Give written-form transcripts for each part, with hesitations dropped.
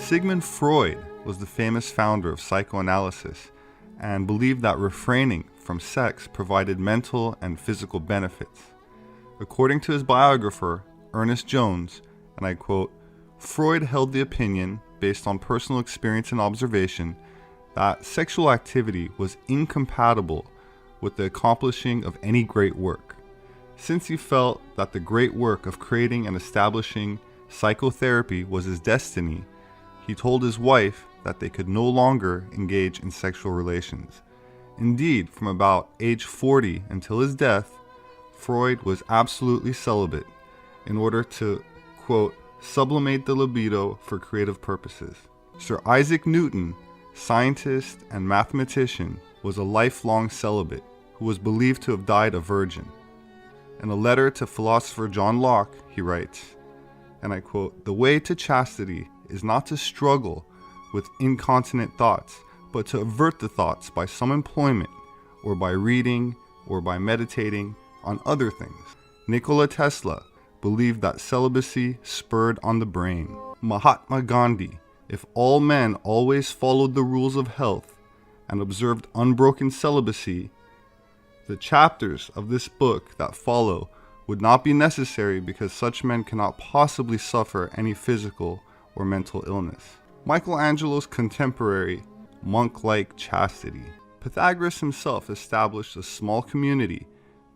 Sigmund Freud was the famous founder of psychoanalysis and believed that refraining from sex provided mental and physical benefits. According to his biographer, Ernest Jones, and I quote, Freud held the opinion, based on personal experience and observation, that sexual activity was incompatible with the accomplishing of any great work. Since he felt that the great work of creating and establishing psychotherapy was his destiny, he told his wife that they could no longer engage in sexual relations. Indeed, from about age 40 until his death, Freud was absolutely celibate in order to, quote, sublimate the libido for creative purposes. Sir Isaac Newton, scientist and mathematician, was a lifelong celibate who was believed to have died a virgin. In a letter to philosopher John Locke, he writes, and I quote, "The way to chastity is not to struggle with incontinent thoughts, but to avert the thoughts by some employment, or by reading, or by meditating on other things." Nikola Tesla believed that celibacy spurred on the brain. Mahatma Gandhi, if all men always followed the rules of health and observed unbroken celibacy, the chapters of this book that follow would not be necessary because such men cannot possibly suffer any physical or mental illness. Michelangelo's contemporary, monk-like chastity. Pythagoras himself established a small community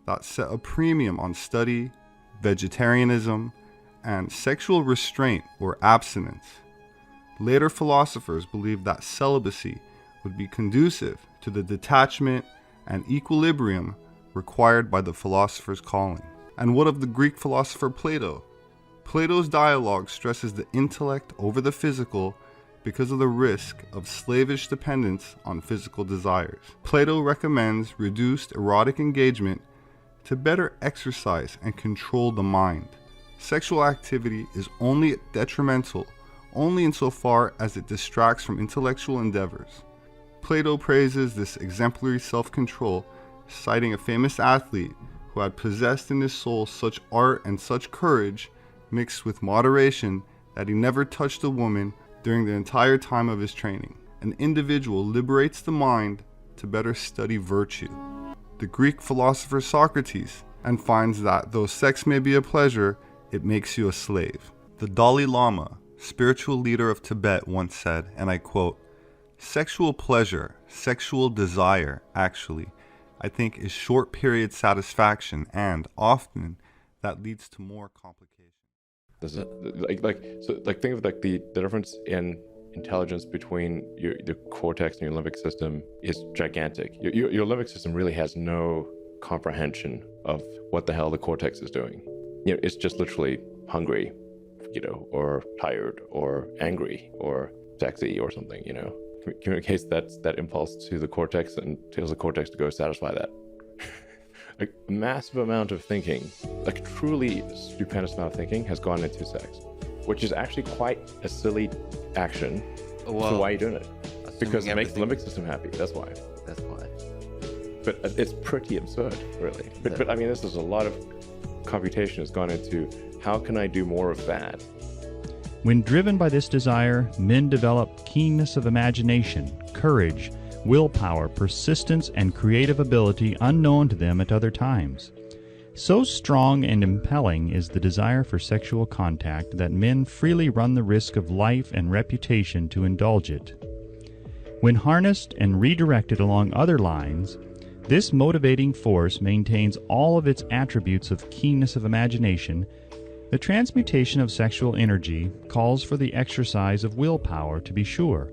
that set a premium on study, vegetarianism, and sexual restraint or abstinence. Later philosophers believed that celibacy would be conducive to the detachment and equilibrium required by the philosopher's calling. And what of the Greek philosopher Plato? Plato's dialogue stresses the intellect over the physical because of the risk of slavish dependence on physical desires. Plato recommends reduced erotic engagement to better exercise and control the mind. Sexual activity is only detrimental only insofar as it distracts from intellectual endeavors. Plato praises this exemplary self-control, citing a famous athlete who had possessed in his soul such art and such courage mixed with moderation that he never touched a woman during the entire time of his training. An individual liberates the mind to better study virtue. The Greek philosopher Socrates, and finds that though sex may be a pleasure, it makes you a slave. The Dalai Lama, spiritual leader of Tibet, once said, and I quote, "Sexual pleasure, sexual desire, actually, I think is short-period satisfaction, and often that leads to more complications." This is think of the difference in intelligence between the cortex and your limbic system is gigantic. Your limbic system really has no comprehension of what the hell the cortex is doing. It's just literally hungry, or tired, or angry, or sexy, or something. Communicates that impulse to the cortex and tells the cortex to go satisfy that. A massive amount of thinking, like truly stupendous amount of thinking, has gone into sex, which is actually quite a silly action. Well, so why are you doing it? Because it makes the limbic system happy. That's why. But it's pretty absurd, really. But I mean, this is a lot of computation has gone into how can I do more of that. When driven by this desire, men develop keenness of imagination, courage, willpower, persistence, and creative ability unknown to them at other times. So strong and impelling is the desire for sexual contact that men freely run the risk of life and reputation to indulge it. When harnessed and redirected along other lines, this motivating force maintains all of its attributes of keenness of imagination. The transmutation of sexual energy calls for the exercise of willpower, to be sure,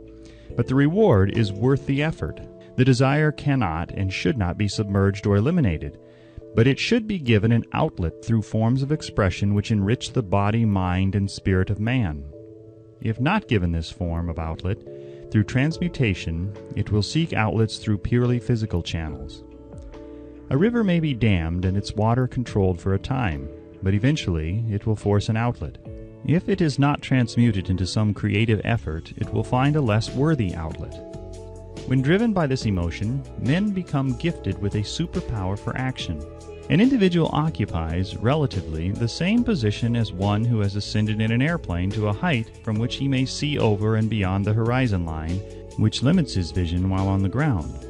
but the reward is worth the effort. The desire cannot and should not be submerged or eliminated, but it should be given an outlet through forms of expression which enrich the body, mind, and spirit of man. If not given this form of outlet through transmutation, it will seek outlets through purely physical channels. A river may be dammed and its water controlled for a time, but eventually it will force an outlet. If it is not transmuted into some creative effort, it will find a less worthy outlet. When driven by this emotion, men become gifted with a superpower for action. An individual occupies, relatively, the same position as one who has ascended in an airplane to a height from which he may see over and beyond the horizon line, which limits his vision while on the ground.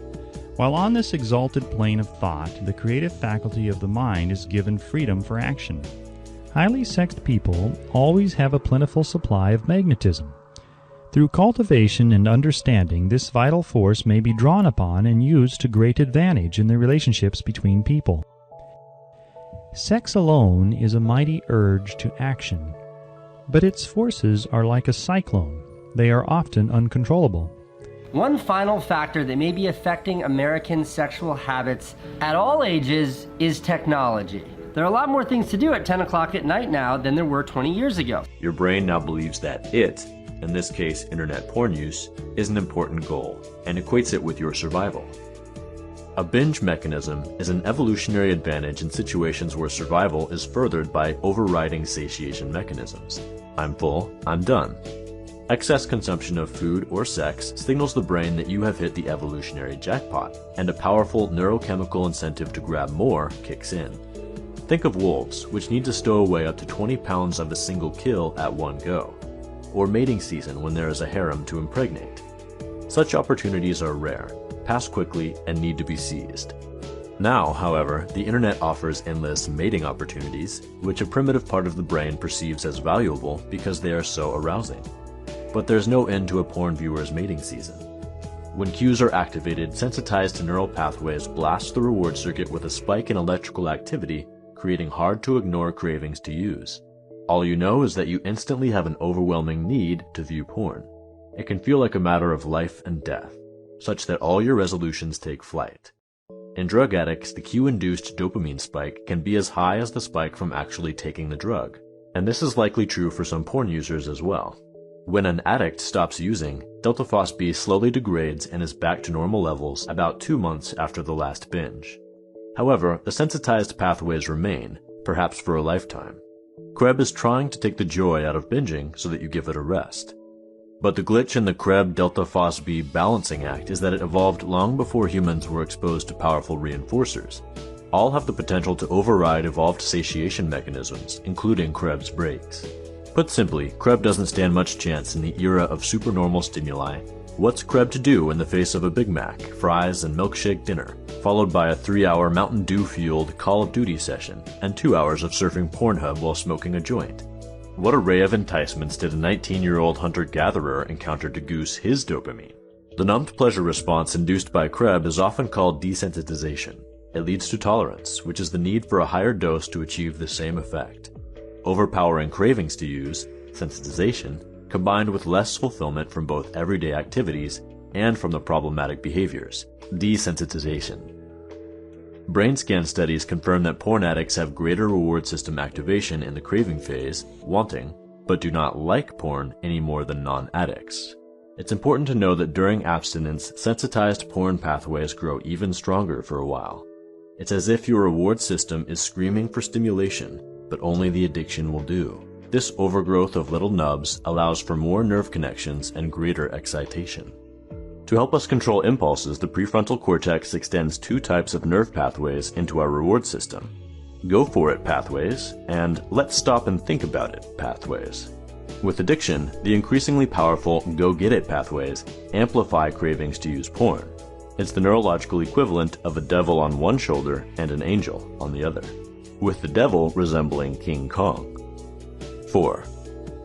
While on this exalted plane of thought, the creative faculty of the mind is given freedom for action. Highly sexed people always have a plentiful supply of magnetism. Through cultivation and understanding, this vital force may be drawn upon and used to great advantage in the relationships between people. Sex alone is a mighty urge to action, but its forces are like a cyclone. They are often uncontrollable. One final factor that may be affecting American sexual habits at all ages is technology. There are a lot more things to do at 10 o'clock at night now than there were 20 years ago. Your brain now believes that it, in this case internet porn use, is an important goal and equates it with your survival. A binge mechanism is an evolutionary advantage in situations where survival is furthered by overriding satiation mechanisms. I'm full, I'm done. Excess consumption of food or sex signals the brain that you have hit the evolutionary jackpot, and a powerful neurochemical incentive to grab more kicks in. Think of wolves, which need to stow away up to 20 pounds of a single kill at one go, or mating season when there is a harem to impregnate. Such opportunities are rare, pass quickly, and need to be seized. Now, however, the internet offers endless mating opportunities, which a primitive part of the brain perceives as valuable because they are so arousing. But there's no end to a porn viewer's mating season. When cues are activated, sensitized neural pathways blast the reward circuit with a spike in electrical activity, creating hard-to-ignore cravings to use. All you know is that you instantly have an overwhelming need to view porn. It can feel like a matter of life and death, such that all your resolutions take flight. In drug addicts, the cue-induced dopamine spike can be as high as the spike from actually taking the drug, and this is likely true for some porn users as well. When an addict stops using, delta phos-B slowly degrades and is back to normal levels about 2 months after the last binge. However, the sensitized pathways remain, perhaps for a lifetime. Krebs is trying to take the joy out of binging so that you give it a rest. But the glitch in the Krebs delta phos-B balancing act is that it evolved long before humans were exposed to powerful reinforcers. All have the potential to override evolved satiation mechanisms, including Krebs brakes. Put simply, Krebs doesn't stand much chance in the era of supernormal stimuli. What's Krebs to do in the face of a Big Mac, fries, and milkshake dinner, followed by a 3-hour Mountain Dew-fueled Call of Duty session, and 2 hours of surfing Pornhub while smoking a joint? What array of enticements did a 19-year-old hunter-gatherer encounter to goose his dopamine? The numbed pleasure response induced by Krebs is often called desensitization. It leads to tolerance, which is the need for a higher dose to achieve the same effect. Overpowering cravings to use, sensitization, combined with less fulfillment from both everyday activities and from the problematic behaviors, desensitization. Brain scan studies confirm that porn addicts have greater reward system activation in the craving phase, wanting, but do not like porn any more than non-addicts. It's important to know that during abstinence, sensitized porn pathways grow even stronger for a while. It's as if your reward system is screaming for stimulation, but only the addiction will do. This overgrowth of little nubs allows for more nerve connections and greater excitation. To help us control impulses, the prefrontal cortex extends 2 types of nerve pathways into our reward system. Go for it pathways, and let's stop and think about it pathways. With addiction, the increasingly powerful go get it pathways amplify cravings to use porn. It's the neurological equivalent of a devil on one shoulder and an angel on the other, with the devil resembling King Kong. 4.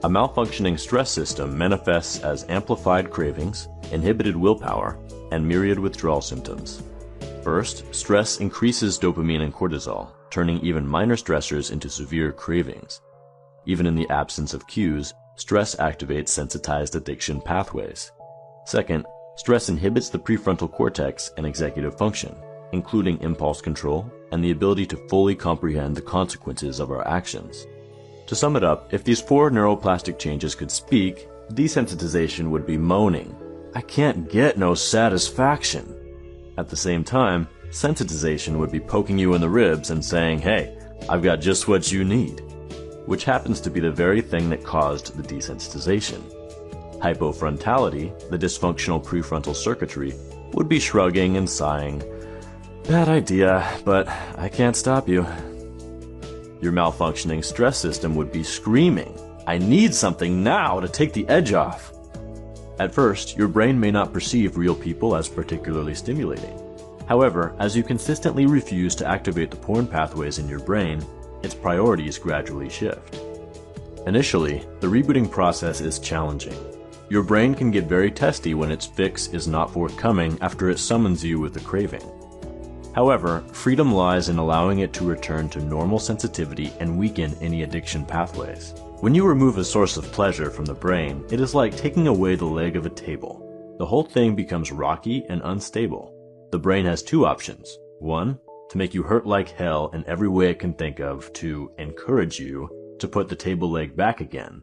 A malfunctioning stress system manifests as amplified cravings, inhibited willpower, and myriad withdrawal symptoms. First, stress increases dopamine and cortisol, turning even minor stressors into severe cravings. Even in the absence of cues, stress activates sensitized addiction pathways. Second, stress inhibits the prefrontal cortex and executive function, including impulse control and the ability to fully comprehend the consequences of our actions. To sum it up, if these 4 neuroplastic changes could speak, desensitization would be moaning, "I can't get no satisfaction." At the same time, sensitization would be poking you in the ribs and saying, "Hey, I've got just what you need," which happens to be the very thing that caused the desensitization. Hypofrontality, the dysfunctional prefrontal circuitry, would be shrugging and sighing, Bad idea, but I can't stop you. Your malfunctioning stress system would be screaming, I need something now to take the edge off. At first, your brain may not perceive real people as particularly stimulating. However, as you consistently refuse to activate the porn pathways in your brain, its priorities gradually shift. Initially, the rebooting process is challenging. Your brain can get very testy when its fix is not forthcoming after it summons you with a craving. However, freedom lies in allowing it to return to normal sensitivity and weaken any addiction pathways. When you remove a source of pleasure from the brain, it is like taking away the leg of a table. The whole thing becomes rocky and unstable. The brain has two options. One, to make you hurt like hell in every way it can think of to encourage you to put the table leg back again.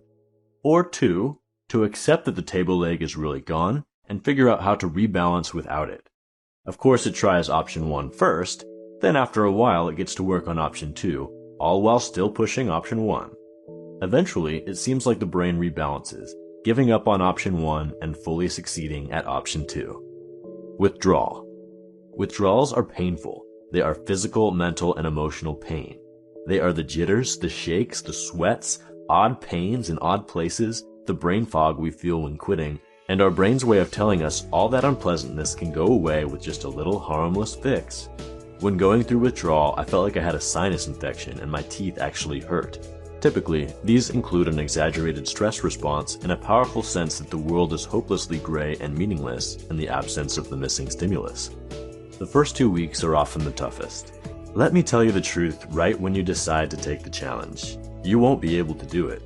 Or two, to accept that the table leg is really gone and figure out how to rebalance without it. Of course, it tries option 1 first, then after a while it gets to work on option 2, all while still pushing option 1. Eventually, it seems like the brain rebalances, giving up on option 1 and fully succeeding at option 2. Withdrawal. Withdrawals are painful. They are physical, mental, and emotional pain. They are the jitters, the shakes, the sweats, odd pains in odd places, the brain fog we feel when quitting, and our brain's way of telling us all that unpleasantness can go away with just a little harmless fix. When going through withdrawal, I felt like I had a sinus infection and my teeth actually hurt. Typically, these include an exaggerated stress response and a powerful sense that the world is hopelessly gray and meaningless in the absence of the missing stimulus. The first 2 weeks are often the toughest. Let me tell you the truth right when you decide to take the challenge. You won't be able to do it.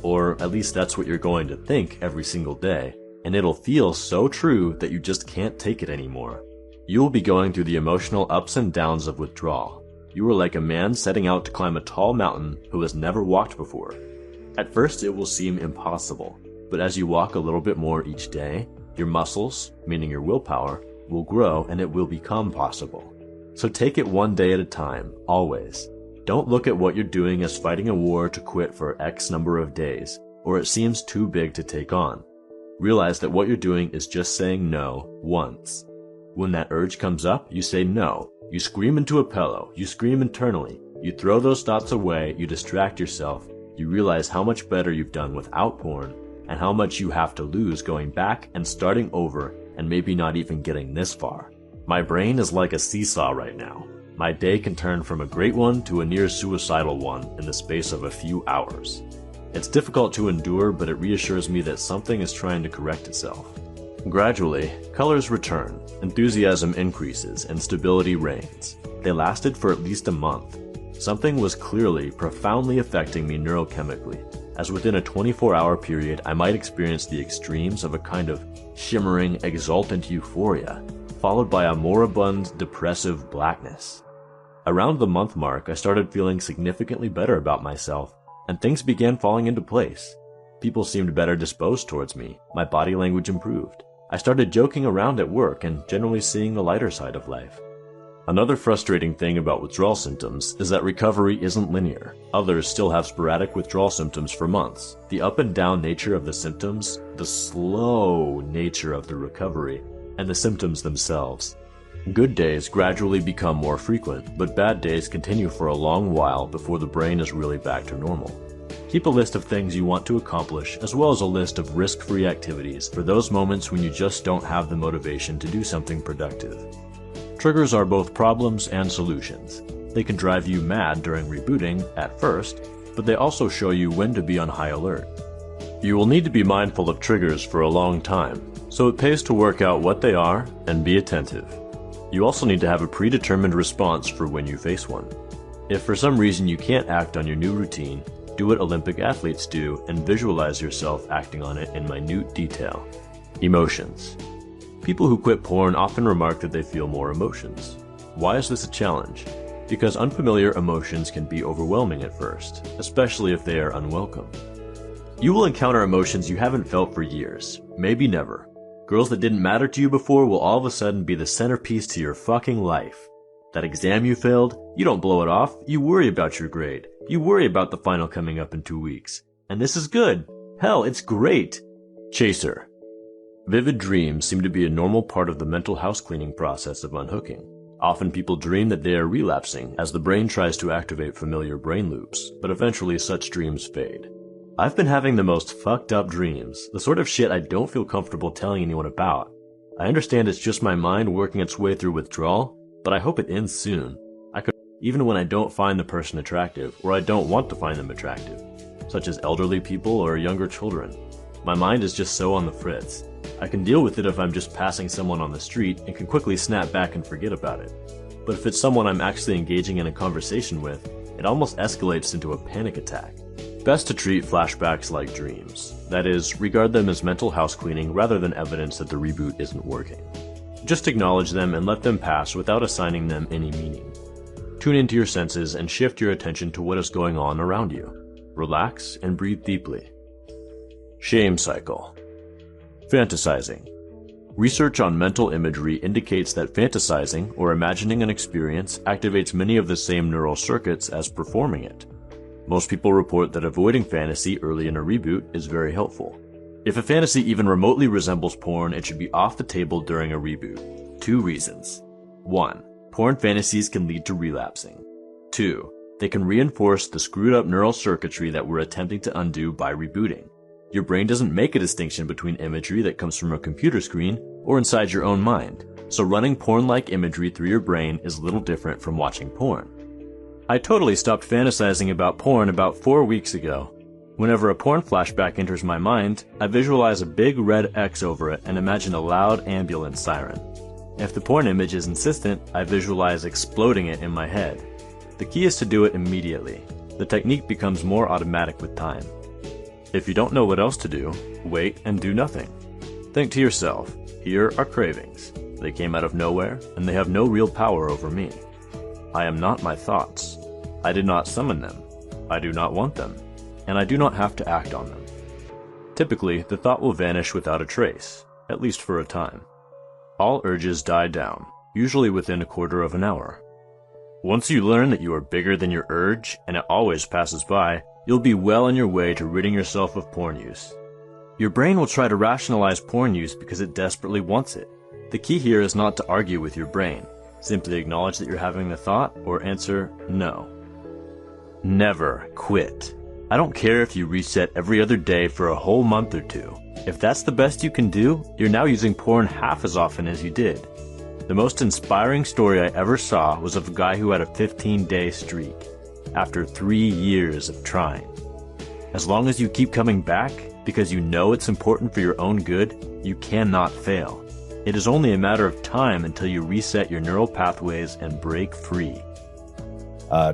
Or at least that's what you're going to think every single day. And it'll feel so true that you just can't take it anymore. You will be going through the emotional ups and downs of withdrawal. You are like a man setting out to climb a tall mountain who has never walked before. At first it will seem impossible, but as you walk a little bit more each day, your muscles, meaning your willpower, will grow and it will become possible. So take it one day at a time, always. Don't look at what you're doing as fighting a war to quit for X number of days, or it seems too big to take on. Realize that what you're doing is just saying no once. When that urge comes up, you say no. You scream into a pillow. You scream internally. You throw those thoughts away. You distract yourself. You realize how much better you've done without porn and how much you have to lose going back and starting over and maybe not even getting this far. My brain is like a seesaw right now. My day can turn from a great one to a near suicidal one in the space of a few hours. It's difficult to endure, but it reassures me that something is trying to correct itself. Gradually, colors return, enthusiasm increases, and stability reigns. They lasted for at least a month. Something was clearly, profoundly affecting me neurochemically, as within a 24-hour period I might experience the extremes of a kind of shimmering, exultant euphoria, followed by a moribund, depressive blackness. Around the month mark, I started feeling significantly better about myself, and things began falling into place. People seemed better disposed towards me. My body language improved. I started joking around at work and generally seeing the lighter side of life. Another frustrating thing about withdrawal symptoms is that recovery isn't linear. Others still have sporadic withdrawal symptoms for months. The up and down nature of the symptoms, the slow nature of the recovery, and the symptoms themselves. Good days gradually become more frequent, but bad days continue for a long while before the brain is really back to normal. Keep a list of things you want to accomplish, as well as a list of risk-free activities for those moments when you just don't have the motivation to do something productive. Triggers are both problems and solutions. They can drive you mad during rebooting at first, but they also show you when to be on high alert. You will need to be mindful of triggers for a long time, so it pays to work out what they are and be attentive. You also need to have a predetermined response for when you face one. If for some reason you can't act on your new routine, do what Olympic athletes do and visualize yourself acting on it in minute detail. Emotions. People who quit porn often remark that they feel more emotions. Why is this a challenge? Because unfamiliar emotions can be overwhelming at first, especially if they are unwelcome. You will encounter emotions you haven't felt for years, maybe never. Girls that didn't matter to you before will all of a sudden be the centerpiece to your fucking life. That exam you failed, you don't blow it off, you worry about your grade. You worry about the final coming up in 2 weeks. And this is good. Hell, it's great. Chaser. Vivid dreams seem to be a normal part of the mental house cleaning process of unhooking. Often people dream that they are relapsing as the brain tries to activate familiar brain loops, but eventually such dreams fade. I've been having the most fucked up dreams, the sort of shit I don't feel comfortable telling anyone about. I understand it's just my mind working its way through withdrawal, but I hope it ends soon. Even when I don't find the person attractive, or I don't want to find them attractive, such as elderly people or younger children. My mind is just so on the fritz. I can deal with it if I'm just passing someone on the street and can quickly snap back and forget about it. But if it's someone I'm actually engaging in a conversation with, it almost escalates into a panic attack. Best to treat flashbacks like dreams. That is, regard them as mental house cleaning rather than evidence that the reboot isn't working. Just acknowledge them and let them pass without assigning them any meaning. Tune into your senses and shift your attention to what is going on around you. Relax and breathe deeply. Shame cycle. Fantasizing. Research on mental imagery indicates that fantasizing, or imagining an experience, activates many of the same neural circuits as performing it. Most people report that avoiding fantasy early in a reboot is very helpful. If a fantasy even remotely resembles porn, it should be off the table during a reboot. 2 reasons. 1. Porn fantasies can lead to relapsing. 2. They can reinforce the screwed up neural circuitry that we're attempting to undo by rebooting. Your brain doesn't make a distinction between imagery that comes from a computer screen or inside your own mind, so running porn-like imagery through your brain is little different from watching porn. I totally stopped fantasizing about porn about 4 weeks ago. Whenever a porn flashback enters my mind, I visualize a big red X over it and imagine a loud ambulance siren. If the porn image is insistent, I visualize exploding it in my head. The key is to do it immediately. The technique becomes more automatic with time. If you don't know what else to do, wait and do nothing. Think to yourself, here are cravings. They came out of nowhere, and they have no real power over me. I am not my thoughts. I did not summon them. I do not want them, and I do not have to act on them. Typically, the thought will vanish without a trace, at least for a time. All urges die down, usually within a quarter of an hour. Once you learn that you are bigger than your urge, and it always passes by, you'll be well on your way to ridding yourself of porn use. Your brain will try to rationalize porn use because it desperately wants it. The key here is not to argue with your brain. Simply acknowledge that you're having the thought, or answer no. Never quit. I don't care if you reset every other day for a whole month or 2. If that's the best you can do, you're now using porn half as often as you did. The most inspiring story I ever saw was of a guy who had a 15-day streak, after 3 years of trying. As long as you keep coming back, because you know it's important for your own good, you cannot fail. It is only a matter of time until you reset your neural pathways and break free.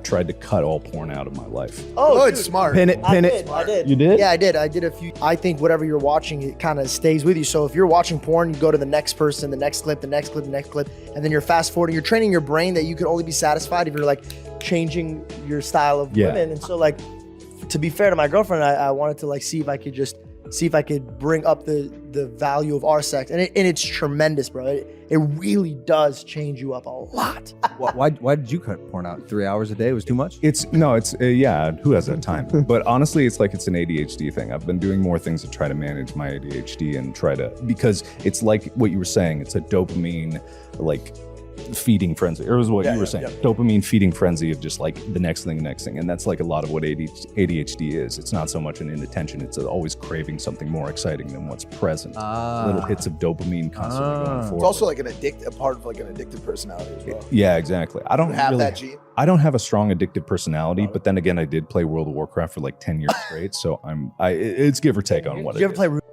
Tried to cut all porn out of my life. Oh, it's smart. Pin it. I did. You did? Yeah, I did. I did a few. I think whatever you're watching, it kind of stays with you. So if you're watching porn, you go to the next person, the next clip, the next clip, the next clip, and then you're fast forwarding. You're training your brain that you can only be satisfied if you're like changing your style of women. And so like, to be fair to my girlfriend, I wanted to like see if I could bring up the value of our sex, and it's tremendous, bro. It really does change you up a lot. Why did you cut porn out? 3 hours a day was too much? It's yeah, who has that time? But honestly, it's like it's an ADHD thing. I've been doing more things to try to manage my ADHD and because it's like what you were saying, it's a dopamine like feeding frenzy, or was what you were saying, dopamine feeding frenzy of just like the next thing, and that's like a lot of what ADHD is. It's not so much an inattention, it's always craving something more exciting than what's present. Little hits of dopamine constantly going forward. It's also like a part of like an addictive personality as well. Yeah, exactly. I don't have really, that gene. I don't have a strong addictive personality, but then again, I did play World of Warcraft for like 10 years straight, so it's give or take on what it is. Did you ever play